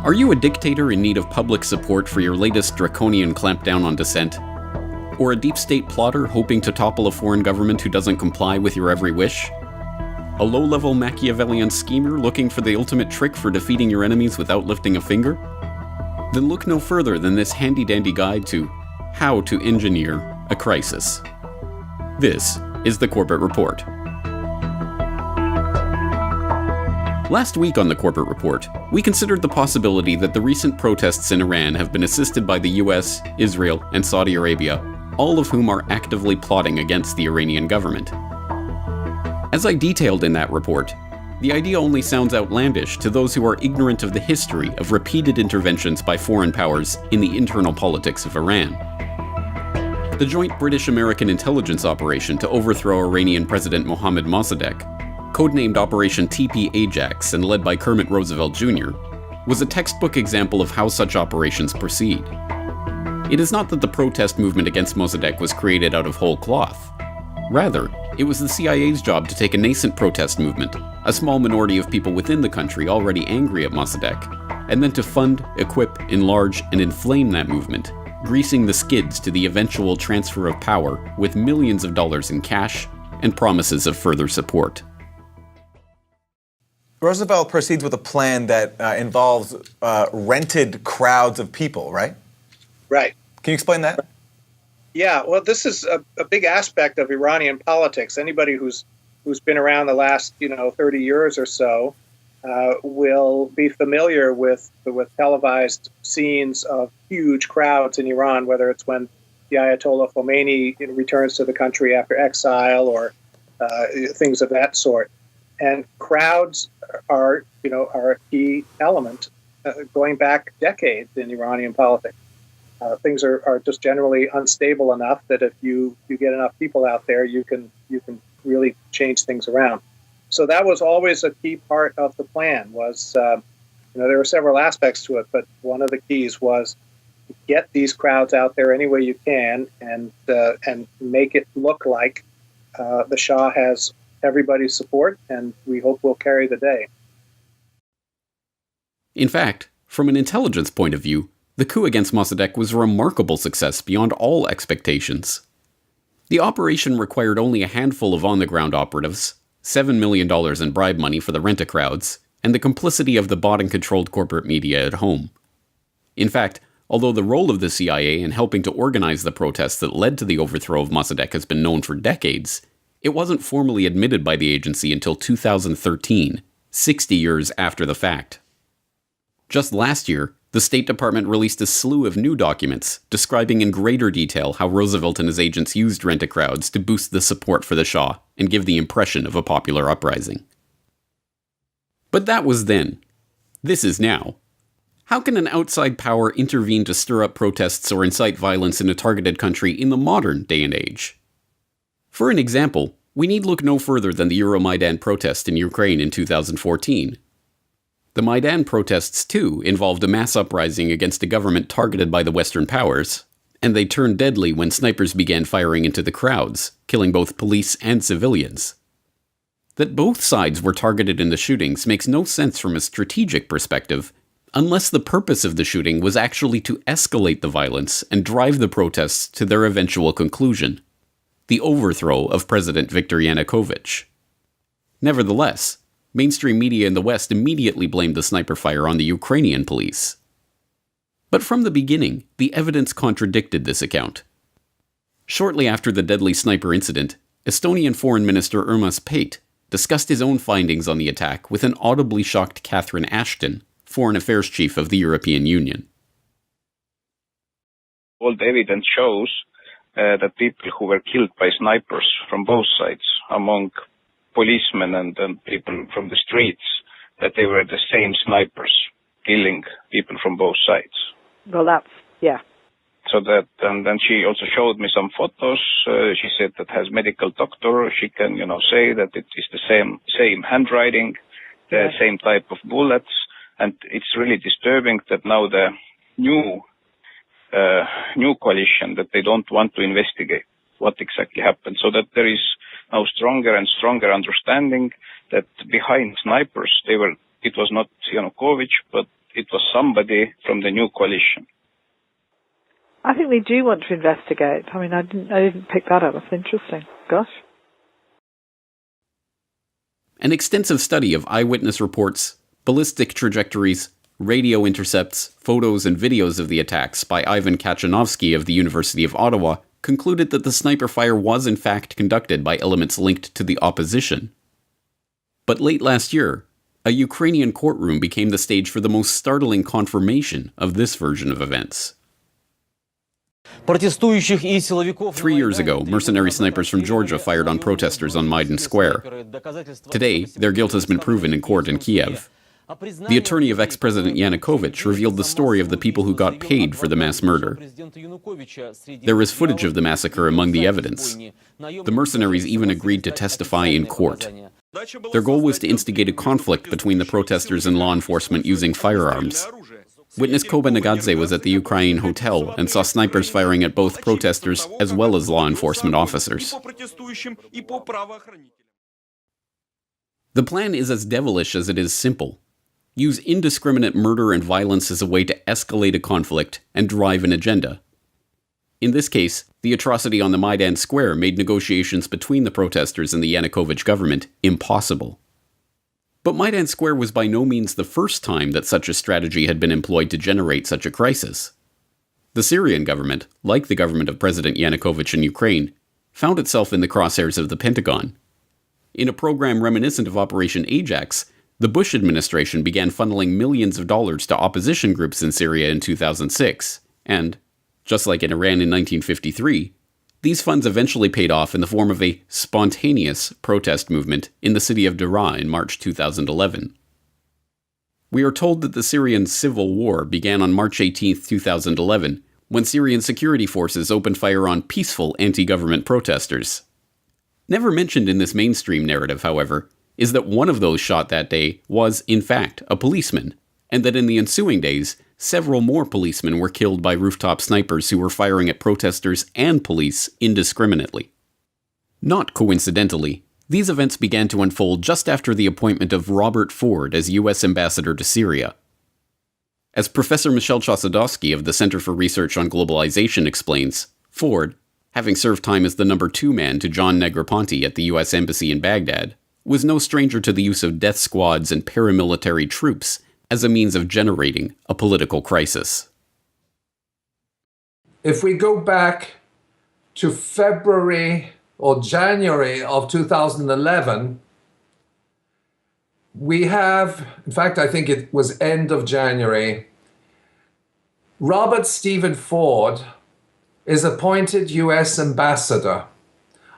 Are you a dictator in need of public support for your latest draconian clampdown on dissent? Or a deep state plotter hoping to topple a foreign government who doesn't comply with your every wish? A low-level Machiavellian schemer looking for the ultimate trick for defeating your enemies without lifting a finger? Then look no further than this handy-dandy guide to how to engineer a crisis. This is the Corbett Report. Last week on the Corbett Report, we considered the possibility that the recent protests in Iran have been assisted by the US, Israel, and Saudi Arabia, all of whom are actively plotting against the Iranian government. As I detailed in that report, the idea only sounds outlandish to those who are ignorant of the history of repeated interventions by foreign powers in the internal politics of Iran. The joint British-American intelligence operation to overthrow Iranian President Mohammad Mossadegh, codenamed Operation TP Ajax and led by Kermit Roosevelt Jr., was a textbook example of how such operations proceed. It is not that the protest movement against Mossadegh was created out of whole cloth. Rather, it was the CIA's job to take a nascent protest movement, a small minority of people within the country already angry at Mossadegh, and then to fund, equip, enlarge, and inflame that movement, greasing the skids to the eventual transfer of power with millions of dollars in cash and promises of further support. Roosevelt proceeds with a plan that involves rented crowds of people, right? Right. Can you explain that? Yeah, well, this is a big aspect of Iranian politics. Anybody who's been around the last 30 years or so will be familiar with televised scenes of huge crowds in Iran, whether it's when the Ayatollah Khomeini returns to the country after exile or things of that sort. And crowds are a key element going back decades in Iranian politics. Things are just generally unstable enough that if you get enough people out there, you can really change things around. So that was always a key part of the plan. Was there were several aspects to it, but one of the keys was get these crowds out there any way you can and make it look like the Shah has everybody's support, and we hope we'll carry the day. In fact, from an intelligence point of view, the coup against Mossadegh was a remarkable success beyond all expectations. The operation required only a handful of on-the-ground operatives, $7 million in bribe money for the rent-a-crowds, and the complicity of the bought and controlled corporate media at home. In fact, although the role of the CIA in helping to organize the protests that led to the overthrow of Mossadegh has been known for decades, it wasn't formally admitted by the agency until 2013, 60 years after the fact. Just last year, the State Department released a slew of new documents describing in greater detail how Roosevelt and his agents used rent-a-crowds to boost the support for the Shah and give the impression of a popular uprising. But that was then. This is now. How can an outside power intervene to stir up protests or incite violence in a targeted country in the modern day and age? For an example, we need look no further than the Euromaidan protest in Ukraine in 2014. The Maidan protests, too, involved a mass uprising against a government targeted by the Western powers, and they turned deadly when snipers began firing into the crowds, killing both police and civilians. That both sides were targeted in the shootings makes no sense from a strategic perspective, unless the purpose of the shooting was actually to escalate the violence and drive the protests to their eventual conclusion: the overthrow of President Viktor Yanukovych. Nevertheless, mainstream media in the West immediately blamed the sniper fire on the Ukrainian police. But from the beginning, the evidence contradicted this account. Shortly after the deadly sniper incident, Estonian Foreign Minister Urmas Paet discussed his own findings on the attack with an audibly shocked Catherine Ashton, Foreign Affairs Chief of the European Union. All the evidence shows that people who were killed by snipers from both sides, among policemen and people from the streets, that they were the same snipers killing people from both sides. Well, yeah. So that, and then she also showed me some photos. She said that as medical doctor, she can, say that it is the same handwriting, the same type of bullets, and it's really disturbing that now the new coalition, that they don't want to investigate what exactly happened, so that there is now stronger and stronger understanding that behind snipers it was not Yanukovych, but it was somebody from the new coalition. I think they do want to investigate. I mean, I didn't pick that up. That's interesting. Gosh. An extensive study of eyewitness reports, ballistic trajectories, radio intercepts, photos and videos of the attacks by Ivan Kachanovsky of the University of Ottawa concluded that the sniper fire was in fact conducted by elements linked to the opposition. But late last year, a Ukrainian courtroom became the stage for the most startling confirmation of this version of events. 3 years ago, mercenary snipers from Georgia fired on protesters on Maidan Square. Today, their guilt has been proven in court in Kiev. The attorney of ex-President Yanukovych revealed the story of the people who got paid for the mass murder. There is footage of the massacre among the evidence. The mercenaries even agreed to testify in court. Their goal was to instigate a conflict between the protesters and law enforcement using firearms. Witness Koba Nagadze was at the Ukraine hotel and saw snipers firing at both protesters as well as law enforcement officers. The plan is as devilish as it is simple. Use indiscriminate murder and violence as a way to escalate a conflict and drive an agenda. In this case, the atrocity on the Maidan Square made negotiations between the protesters and the Yanukovych government impossible. But Maidan Square was by no means the first time that such a strategy had been employed to generate such a crisis. The Syrian government, like the government of President Yanukovych in Ukraine, found itself in the crosshairs of the Pentagon. In a program reminiscent of Operation Ajax, the Bush administration began funneling millions of dollars to opposition groups in Syria in 2006, and, just like in Iran in 1953, these funds eventually paid off in the form of a spontaneous protest movement in the city of Daraa in March 2011. We are told that the Syrian civil war began on March 18, 2011, when Syrian security forces opened fire on peaceful anti-government protesters. Never mentioned in this mainstream narrative, however, is that one of those shot that day was, in fact, a policeman, and that in the ensuing days, several more policemen were killed by rooftop snipers who were firing at protesters and police indiscriminately. Not coincidentally, these events began to unfold just after the appointment of Robert Ford as U.S. ambassador to Syria. As Professor Michel Chossudovsky of the Center for Research on Globalization explains, Ford, having served time as the number 2 man to John Negroponte at the U.S. Embassy in Baghdad, was no stranger to the use of death squads and paramilitary troops as a means of generating a political crisis. If we go back to February or January of 2011, we have, in fact, I think it was end of January, Robert Stephen Ford is appointed U.S. ambassador.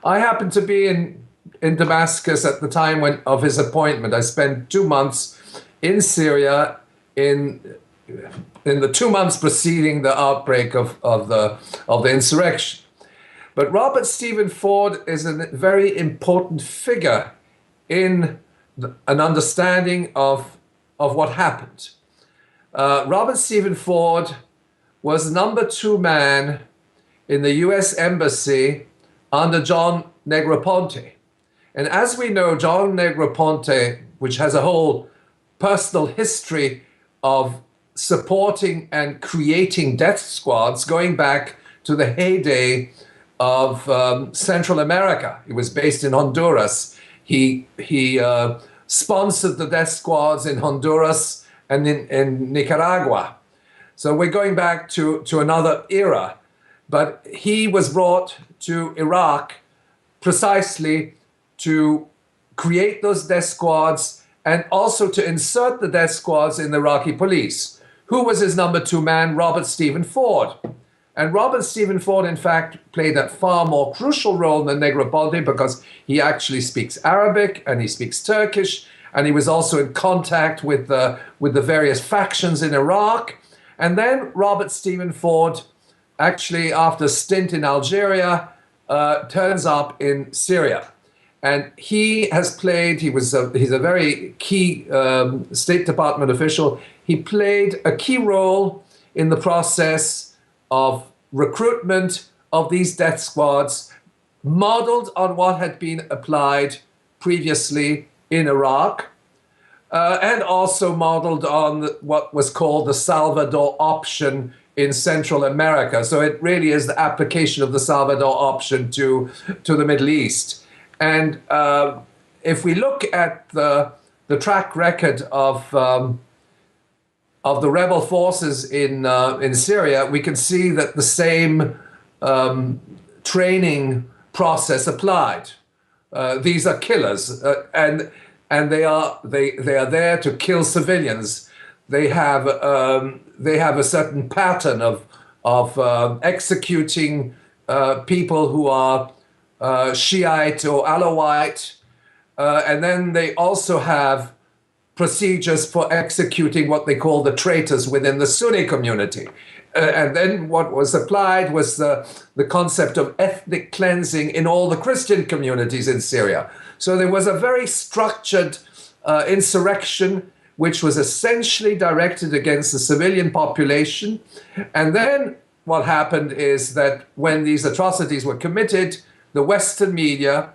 I happened to be in Damascus at the time of his appointment. I spent 2 months in Syria in the 2 months preceding the outbreak of the insurrection. But Robert Stephen Ford is a very important figure in an understanding of what happened. Robert Stephen Ford was number 2 man in the U.S. Embassy under John Negroponte. And as we know, John Negroponte, which has a whole personal history of supporting and creating death squads going back to the heyday of Central America. He was based in Honduras. He sponsored the death squads in Honduras and in Nicaragua. So we're going back to another era. But he was brought to Iraq precisely to create those death squads and also to insert the death squads in the Iraqi police. Who was his number 2 man? Robert Stephen Ford. And Robert Stephen Ford, in fact, played a far more crucial role than Negroponte because he actually speaks Arabic and he speaks Turkish, and he was also in contact with the various factions in Iraq. And then Robert Stephen Ford, actually after a stint in Algeria, turns up in Syria. And he has played, he's a very key State Department official. He played a key role in the process of recruitment of these death squads, modeled on what had been applied previously in Iraq. and also modeled on what was called the Salvador option in Central America. So it really is the application of the Salvador option to the Middle East. And if we look at the track record of the rebel forces in Syria, we can see that the same training process applied. These are killers, and they are there to kill civilians. They have a certain pattern of executing people who are Shiite or Alawite, and then they also have procedures for executing what they call the traitors within the Sunni community. And then what was applied was the concept of ethnic cleansing in all the Christian communities in Syria. So there was a very structured insurrection which was essentially directed against the civilian population. And then what happened is that when these atrocities were committed, the Western media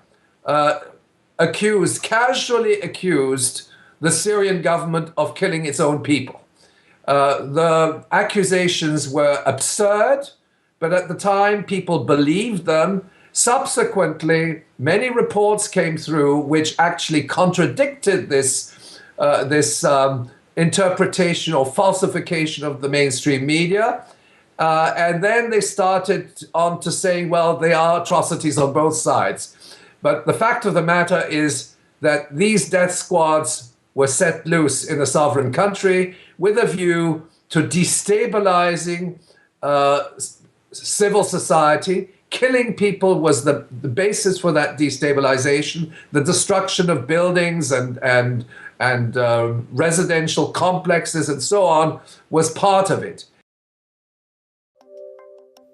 casually accused the Syrian government of killing its own people. The accusations were absurd, but at the time people believed them. Subsequently, many reports came through which actually contradicted this interpretation or falsification of the mainstream media. And then they started on to saying, well, there are atrocities on both sides. But the fact of the matter is that these death squads were set loose in a sovereign country with a view to destabilizing civil society. Killing people was the basis for that destabilization. The destruction of buildings and residential complexes and so on was part of it.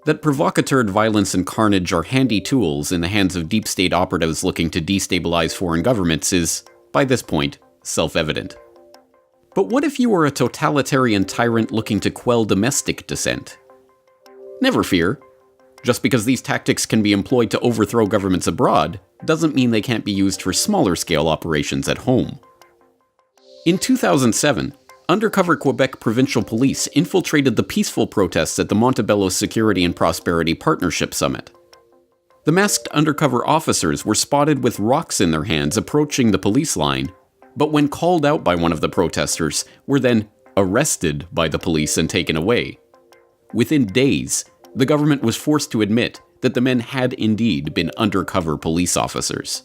That provocateur violence and carnage are handy tools in the hands of deep state operatives looking to destabilize foreign governments is, by this point, self-evident. But what if you were a totalitarian tyrant looking to quell domestic dissent? Never fear. Just because these tactics can be employed to overthrow governments abroad, doesn't mean they can't be used for smaller-scale operations at home. In 2007, undercover Quebec provincial police infiltrated the peaceful protests at the Montebello Security and Prosperity Partnership Summit. The masked undercover officers were spotted with rocks in their hands approaching the police line, but when called out by one of the protesters, were then arrested by the police and taken away. Within days, the government was forced to admit that the men had indeed been undercover police officers.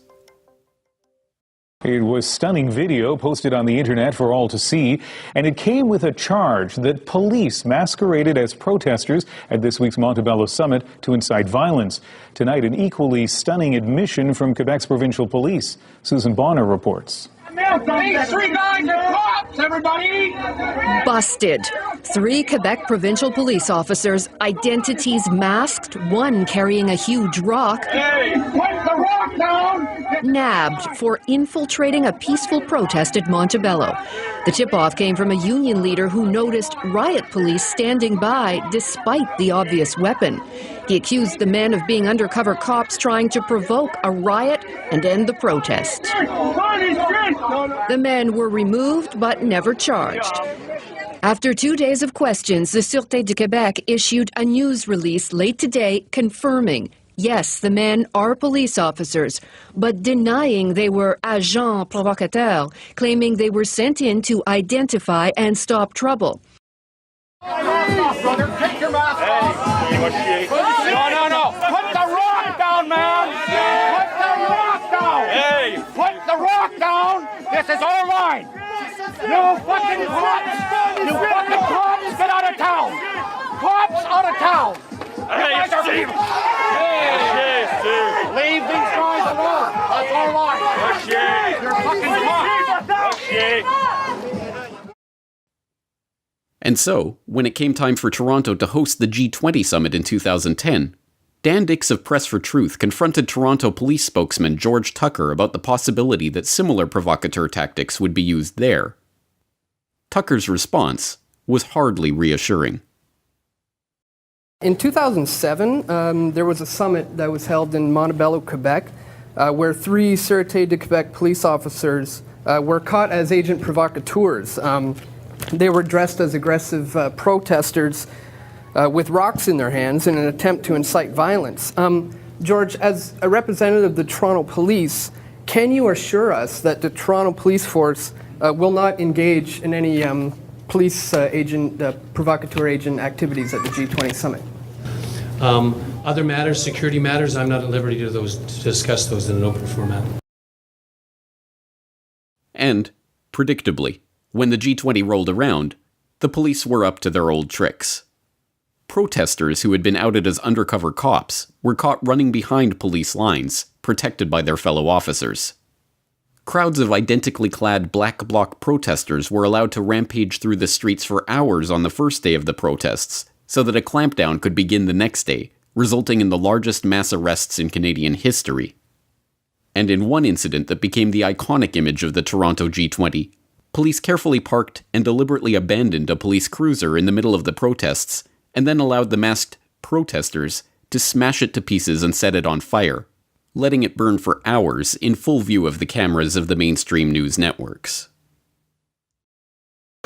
It was stunning video posted on the internet for all to see, and it came with a charge that police masqueraded as protesters at this week's Montebello Summit to incite violence. Tonight, an equally stunning admission from Quebec's provincial police. Susan Bonner reports. These three guys are cops, everybody! Busted. 3 Quebec provincial police officers, identities masked, one carrying a huge rock. Hey, put the rock down! Nabbed for infiltrating a peaceful protest at Montebello. The tip-off came from a union leader who noticed riot police standing by despite the obvious weapon. He accused the men of being undercover cops trying to provoke a riot and end the protest. The men were removed but never charged. After 2 days of questions, the Sûreté du Québec issued a news release late today confirming, yes, the men are police officers, but denying they were agents provocateurs, claiming they were sent in to identify and stop trouble. Brother, take your mask off. No. Put the rock down, man. Put the rock down. Hey. Put the rock down. This is our line. You fucking cops. You fucking cops, get out of town. Cops out of town. Hey, Steve. Hey, Steve. Leave these guys alone. That's our line. You're fucking cops. And so, when it came time for Toronto to host the G20 summit in 2010, Dan Dix of Press for Truth confronted Toronto police spokesman George Tucker about the possibility that similar provocateur tactics would be used there. Tucker's response was hardly reassuring. In 2007, there was a summit that was held in Montebello, Quebec, where 3 Sûreté du Québec police officers were caught as agent provocateurs. They were dressed as aggressive protesters with rocks in their hands in an attempt to incite violence. George, as a representative of the Toronto Police, can you assure us that the Toronto Police Force will not engage in any police agent, provocateur agent activities at the G20 summit? Other matters, security matters, I'm not at liberty to discuss those in an open format. And, predictably, when the G20 rolled around, the police were up to their old tricks. Protesters who had been outed as undercover cops were caught running behind police lines, protected by their fellow officers. Crowds of identically clad black bloc protesters were allowed to rampage through the streets for hours on the first day of the protests, so that a clampdown could begin the next day, resulting in the largest mass arrests in Canadian history. And in one incident that became the iconic image of the Toronto G20, police carefully parked and deliberately abandoned a police cruiser in the middle of the protests, and then allowed the masked protesters to smash it to pieces and set it on fire, letting it burn for hours in full view of the cameras of the mainstream news networks.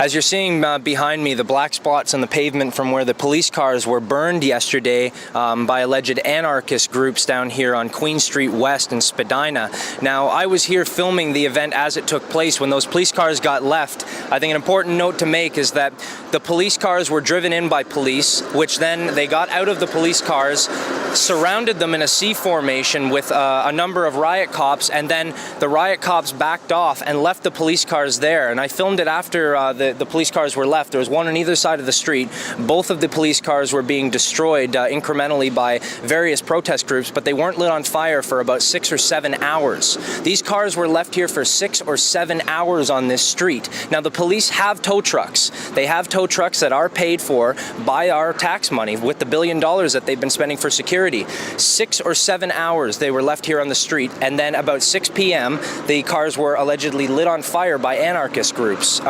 As you're seeing behind me, the black spots on the pavement from where the police cars were burned yesterday by alleged anarchist groups down here on Queen Street West in Spadina. Now, I was here filming the event as it took place when those police cars got left. I think an important note to make is that the police cars were driven in by police, which then they got out of the police cars, surrounded them in a C formation with a number of riot cops, and then the riot cops backed off and left the police cars there. And I filmed it after the police cars were left. There was one on either side of the street. Both of the police cars were being destroyed incrementally by various protest groups, but they weren't lit on fire for about 6 or 7 hours. These cars were left here for 6 or 7 hours on this street. Now, the police have tow trucks. They have tow trucks that are paid for by our tax money with the $1 billion that they've been spending for security. 6 or 7 hours they were left here on the street, and then about 6 p.m. the cars were allegedly lit on fire by anarchist groups.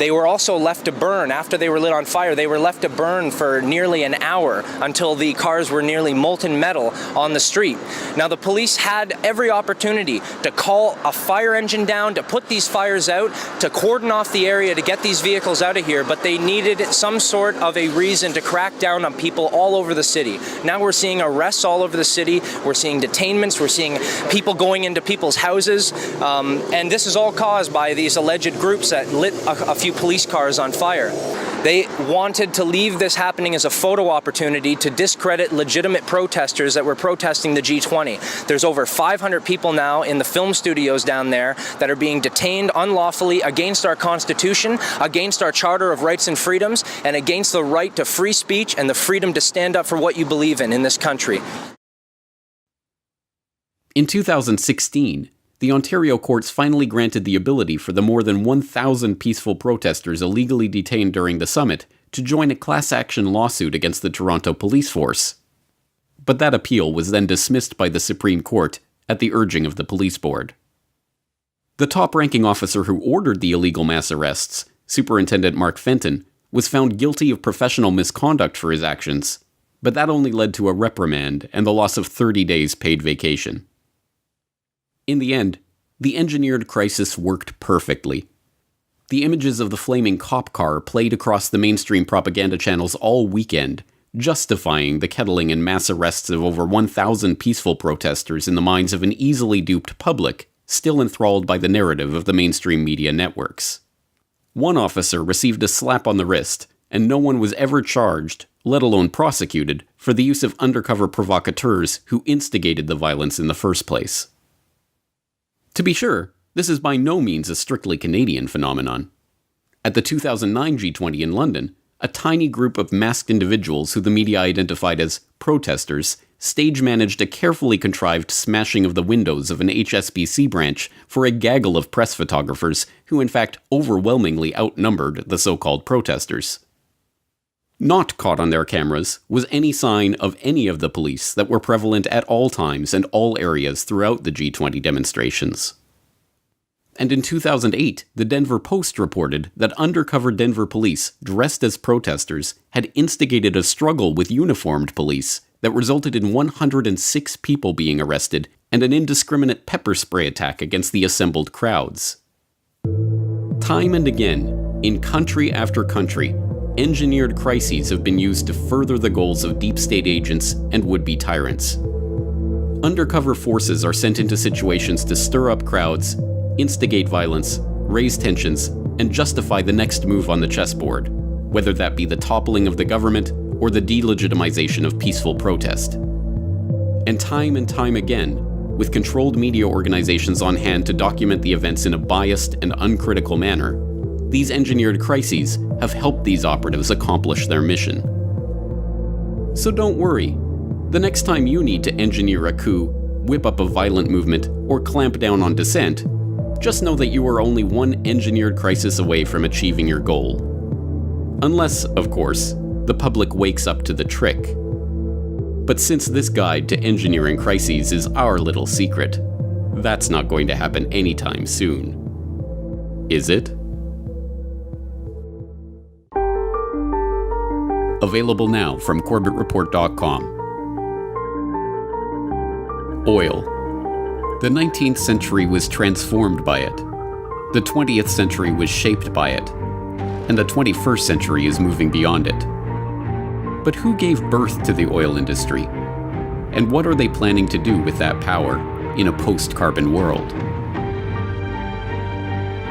They were also left to burn. After they were lit on fire, they were left to burn for nearly an hour until the cars were nearly molten metal on the street. Now, the police had every opportunity to call a fire engine down, to put these fires out, to cordon off the area, to get these vehicles out of here, but they needed some sort of a reason to crack down on people all over the city. Now we're seeing arrests all over the city, we're seeing detainments, we're seeing people going into people's houses, and this is all caused by these alleged groups that lit a few police cars on fire. They wanted to leave this happening as a photo opportunity to discredit legitimate protesters that were protesting the G20. There's over 500 people now in the film studios down there that are being detained unlawfully against our Constitution, against our Charter of Rights and Freedoms, and against the right to free speech and the freedom to stand up for what you believe in this country. In 2016, the Ontario courts finally granted the ability for the more than 1,000 peaceful protesters illegally detained during the summit to join a class action lawsuit against the Toronto Police Force. But that appeal was then dismissed by the Supreme Court at the urging of the police board. The top-ranking officer who ordered the illegal mass arrests, Superintendent Mark Fenton, was found guilty of professional misconduct for his actions, but that only led to a reprimand and the loss of 30 days paid vacation. In the end, the engineered crisis worked perfectly. The images of the flaming cop car played across the mainstream propaganda channels all weekend, justifying the kettling and mass arrests of over 1,000 peaceful protesters in the minds of an easily duped public, still enthralled by the narrative of the mainstream media networks. One officer received a slap on the wrist, and no one was ever charged, let alone prosecuted, for the use of undercover provocateurs who instigated the violence in the first place. To be sure, this is by no means a strictly Canadian phenomenon. At the 2009 G20 in London, a tiny group of masked individuals who the media identified as protesters stage-managed a carefully contrived smashing of the windows of an HSBC branch for a gaggle of press photographers who in fact overwhelmingly outnumbered the so-called protesters. Not caught on their cameras was any sign of any of the police that were prevalent at all times and all areas throughout the G20 demonstrations. And in 2008, the Denver Post reported that undercover Denver police, dressed as protesters, had instigated a struggle with uniformed police that resulted in 106 people being arrested and an indiscriminate pepper spray attack against the assembled crowds. Time and again, in country after country, engineered crises have been used to further the goals of deep state agents and would-be tyrants. Undercover forces are sent into situations to stir up crowds, instigate violence, raise tensions, and justify the next move on the chessboard, whether that be the toppling of the government or the delegitimization of peaceful protest. And time again, with controlled media organizations on hand to document the events in a biased and uncritical manner, these engineered crises have helped these operatives accomplish their mission. So don't worry. The next time you need to engineer a coup, whip up a violent movement, or clamp down on dissent, just know that you are only one engineered crisis away from achieving your goal. Unless, of course, the public wakes up to the trick. But since this guide to engineering crises is our little secret, that's not going to happen anytime soon. Is it? Available now from CorbettReport.com. Oil. The 19th century was transformed by it. The 20th century was shaped by it. And the 21st century is moving beyond it. But who gave birth to the oil industry? And what are they planning to do with that power in a post-carbon world?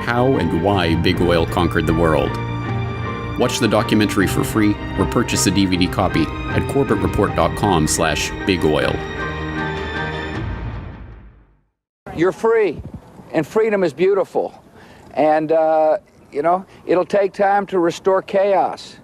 How and why Big Oil conquered the world. Watch the documentary for free or purchase a DVD copy at CorbettReport.com/bigoil. You're free, and freedom is beautiful. And, it'll take time to restore chaos.